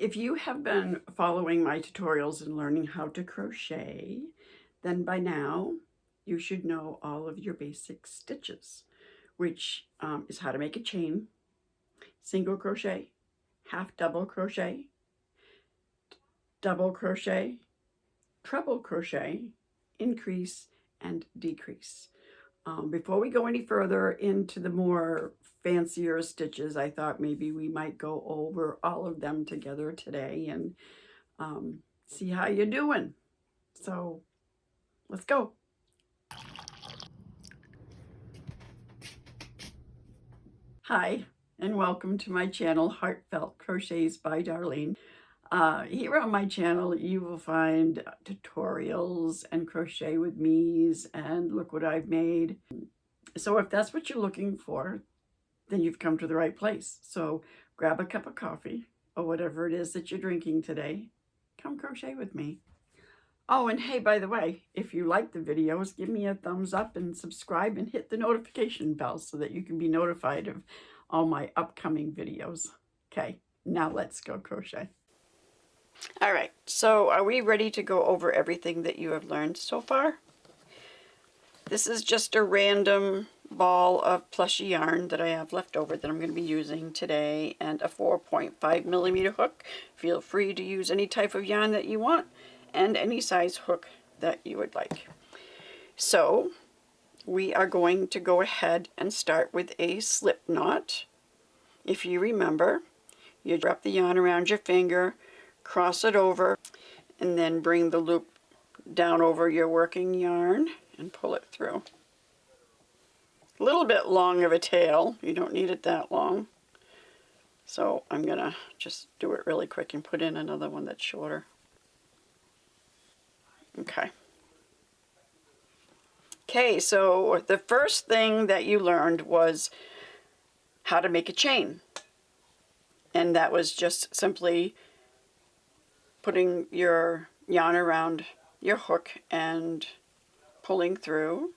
If you have been following my tutorials and learning how to crochet, then by now you should know all of your basic stitches, which is how to make a chain, single crochet, half double crochet, double crochet, treble crochet, increase, and decrease. Before we go any further into the more fancier stitches, I thought maybe we might go over all of them together today and see how you're doing. So let's go. Hi, and welcome to my channel, Heartfelt Crochets by Darlene. Here on my channel, you will find tutorials and crochet with me's and look what I've made. So if that's what you're looking for, then you've come to the right place. So grab a cup of coffee or whatever it is that you're drinking today. Come crochet with me. Oh, and hey, by the way, if you like the videos, give me a thumbs up and subscribe and hit the notification bell so that you can be notified of all my upcoming videos. Okay, now let's go crochet. All right, so are we ready to go over everything that you have learned so far? This is just a random ball of plushy yarn that I have left over that I'm going to be using today, and a 4.5 millimeter hook. Feel free to use any type of yarn that you want and any size hook that you would like. So we are going to go ahead and start with a slip knot. If you remember, you wrap the yarn around your finger, cross it over, and then bring the loop down over your working yarn and pull it through. A little bit long of a tail. You don't need it that long. So I'm going to just do it really quick and put in another one that's shorter. Okay. Okay, so the first thing that you learned was how to make a chain. And that was just simply putting your yarn around your hook and pulling through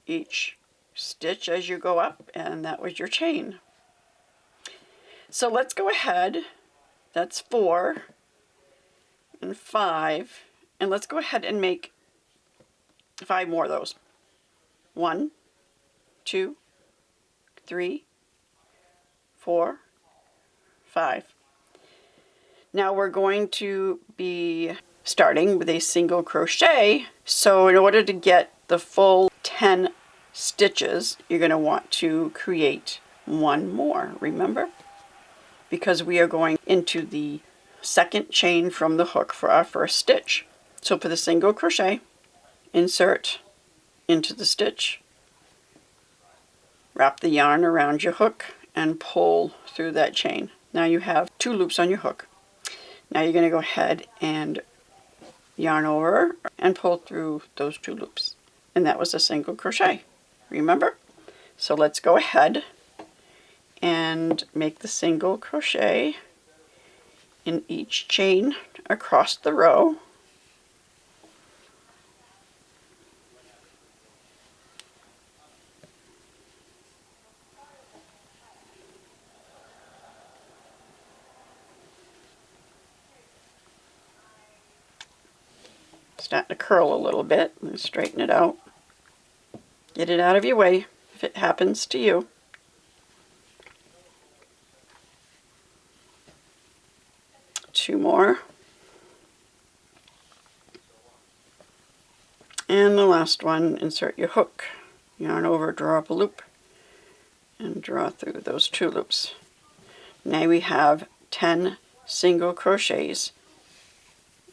each stitch as you go up, and that was your chain. So let's go ahead. That's 4 and 5, and let's go ahead and make 5 more of those. 1, 2, 3, 4, 5. Now we're going to be starting with a single crochet. So in order to get the full 10 stitches, you're going to want to create one more, remember? Because we are going into the second chain from the hook for our first stitch. So for the single crochet, insert into the stitch, wrap the yarn around your hook, and pull through that chain. Now you have 2 loops on your hook. Now you're going to go ahead and yarn over and pull through those 2 loops. And that was a single crochet, remember? So let's go ahead and make the single crochet in each chain across the row. Starting to curl a little bit. Let's straighten it out. Get it out of your way if it happens to you. Two more. And the last one, insert your hook, yarn over, draw up a loop, and draw through those 2 loops. Now we have 10 single crochets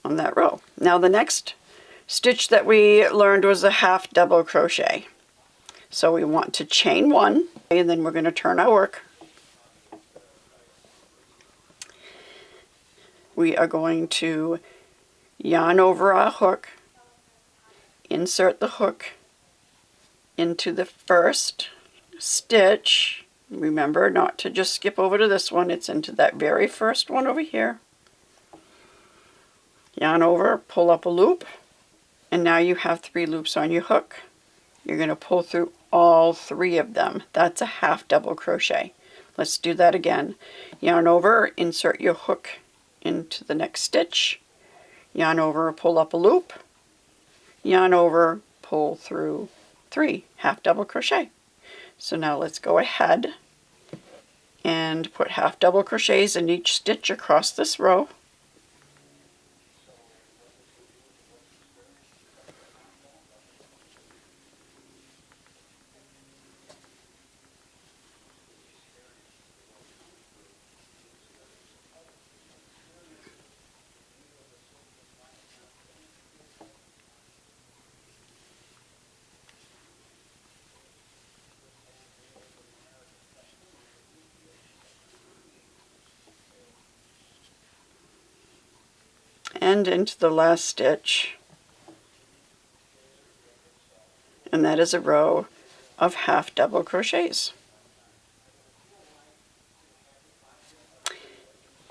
on that row. Now the next stitch that we learned was a half double crochet. So we want to chain 1, and then we're going to turn our work. We are going to yarn over our hook, insert the hook into the first stitch. Remember not to just skip over to this one, it's into that very first one over here. Yarn over, pull up a loop, and now you have 3 loops on your hook. You're going to pull through all 3 of them. That's a half double crochet. Let's do that again. Yarn over, insert your hook into the next stitch, yarn over, pull up a loop, yarn over, pull through 3 half double crochet. So now let's go ahead and put half double crochets in each stitch across this row. And into the last stitch, and that is a row of half double crochets.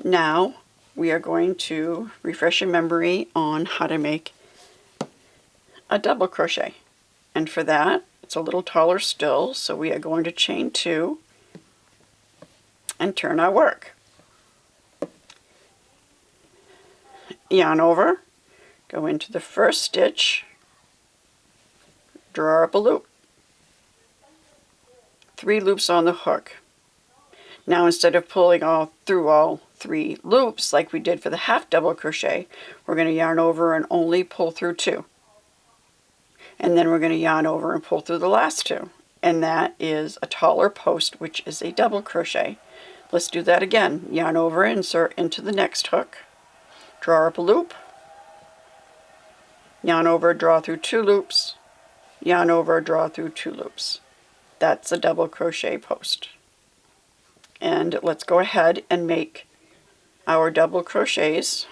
Now we are going to refresh your memory on how to make a double crochet, and for that it's a little taller still, so we are going to chain 2 and turn our work. Yarn over, go into the first stitch, draw up a loop, 3 loops on the hook. Now instead of pulling through all 3 loops like we did for the half double crochet, we're going to yarn over and only pull through 2. And then we're going to yarn over and pull through the last 2. And that is a taller post, which is a double crochet. Let's do that again. Yarn over, insert into the next hook, draw up a loop, yarn over, draw through 2 loops, yarn over, draw through 2 loops. That's a double crochet post. And let's go ahead and make our double crochets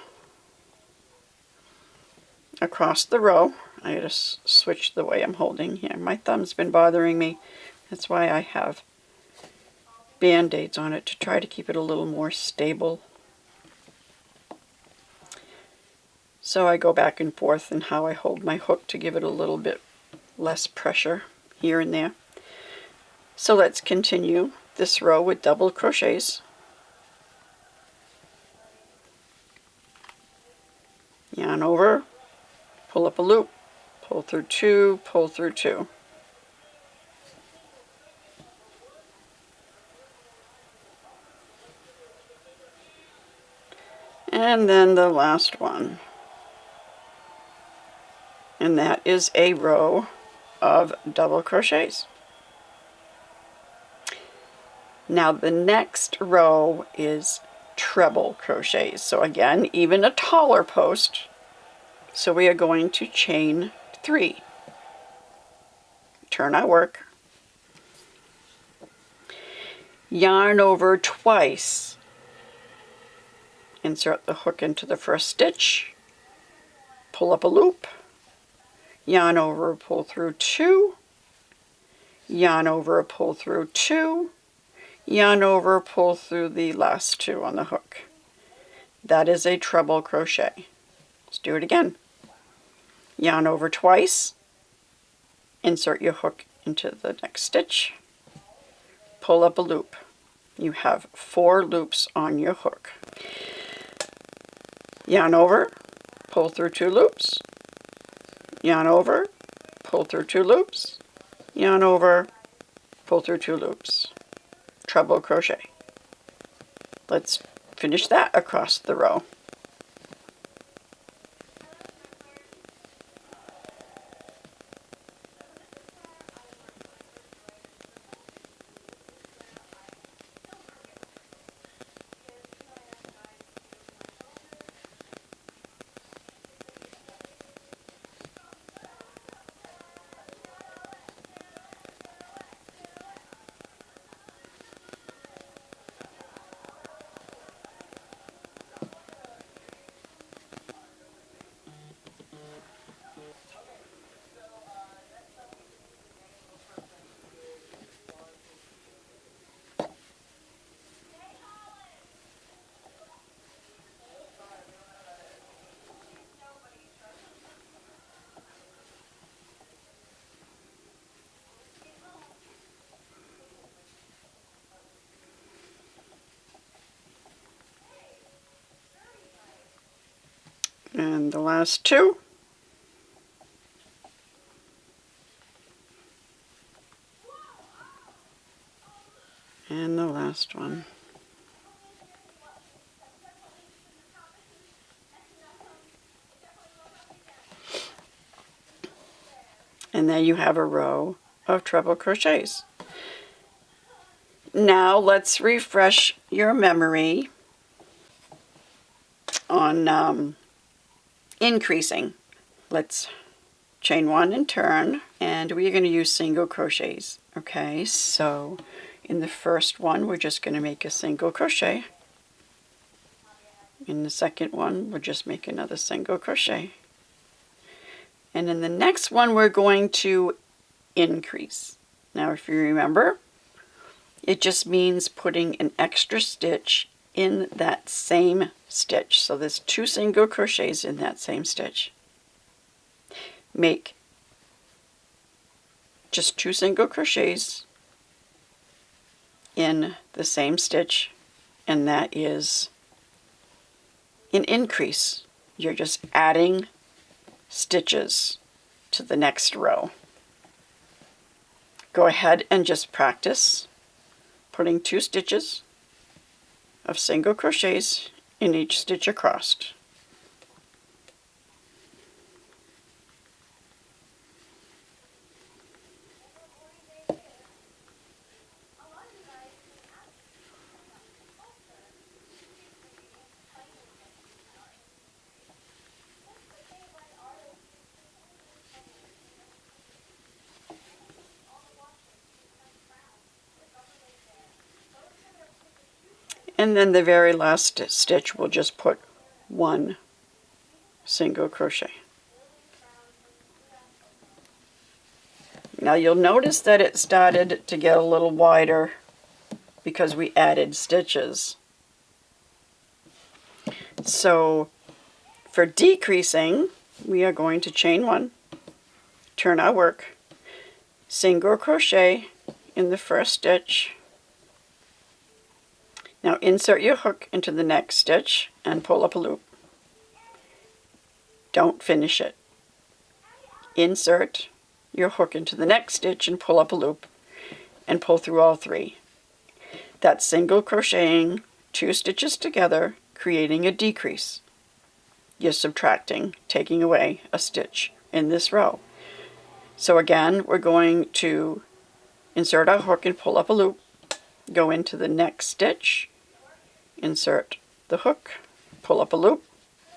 across the row. I gotta switch the way I'm holding here. My thumb's been bothering me. That's why I have band-aids on it to try to keep it a little more stable. So I go back and forth in how I hold my hook to give it a little bit less pressure here and there. So let's continue this row with double crochets. Yarn over, pull up a loop, pull through 2, pull through 2. And then the last one. And that is a row of double crochets. Now the next row is treble crochets. So again, even a taller post. So we are going to chain 3. Turn our work. Yarn over twice. Insert the hook into the first stitch. Pull up a loop. Yarn over, pull through 2, yarn over, pull through 2, yarn over, pull through the last 2 on the hook. That is a treble crochet. Let's do it again. Yarn over twice, insert your hook into the next stitch, pull up a loop. You have 4 loops on your hook. Yarn over, pull through 2 loops, yarn over, pull through 2 loops, yarn over, pull through 2 loops, treble crochet. Let's finish that across the row. And the last two. And the last one. And then you have a row of treble crochets. Now let's refresh your memory on increasing. Let's chain one and turn, and we're going to use single crochets. Okay, so in the first one we're just going to make a single crochet. In the second one we'll just make another single crochet. And in the next one we're going to increase. Now if you remember, it just means putting an extra stitch in that same stitch. So there's 2 single crochets in that same stitch. Make just 2 single crochets in the same stitch, and that is an increase. You're just adding stitches to the next row. Go ahead and just practice putting 2 stitches of single crochets in each stitch across. And then the very last stitch we'll just put 1 single crochet. Now you'll notice that it started to get a little wider because we added stitches. So for decreasing, we are going to chain 1, turn our work, single crochet in the first stitch. Now insert your hook into the next stitch and pull up a loop. Don't finish it. Insert your hook into the next stitch and pull up a loop and pull through all 3. That's single crocheting 2 stitches together, creating a decrease. You're subtracting, taking away a stitch in this row. So again, we're going to insert our hook and pull up a loop, go into the next stitch, insert the hook, pull up a loop,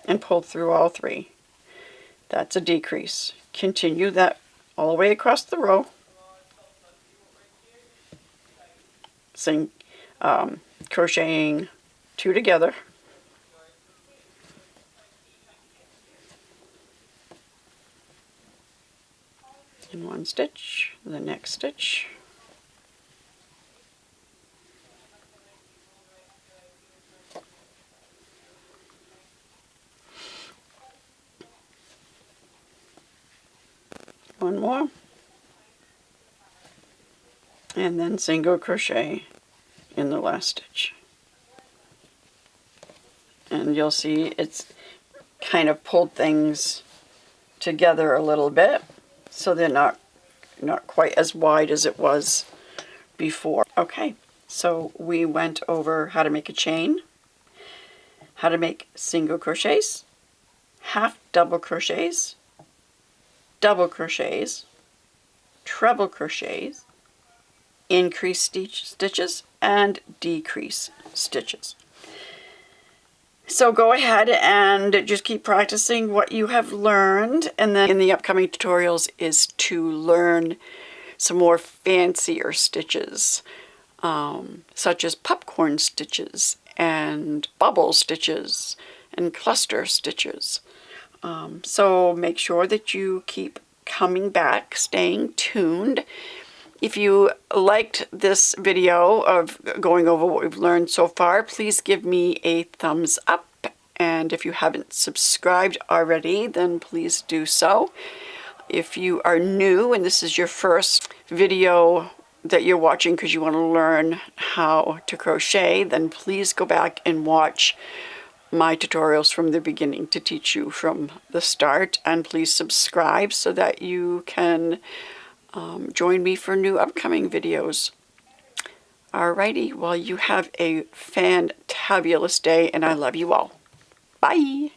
and pull through all 3. That's a decrease. Continue that all the way across the row. Crocheting 2 together. In 1 stitch, the next stitch. One more, and then single crochet in the last stitch. And you'll see it's kind of pulled things together a little bit, so they're not quite as wide as it was before. Okay, so we went over how to make a chain, how to make single crochets, half double crochets, double crochets, treble crochets, increase stitches, and decrease stitches. So go ahead and just keep practicing what you have learned, and then in the upcoming tutorials is to learn some more fancier stitches, such as popcorn stitches and bubble stitches and cluster stitches. So make sure that you keep coming back, staying tuned. If you liked this video of going over what we've learned so far, please give me a thumbs up. And if you haven't subscribed already, then please do so. If you are new and this is your first video that you're watching because you want to learn how to crochet, then please go back and watch my tutorials from the beginning to teach you from the start. And please subscribe so that you can join me for new upcoming videos. Alrighty, well, you have a fantabulous day, and I love you all. Bye!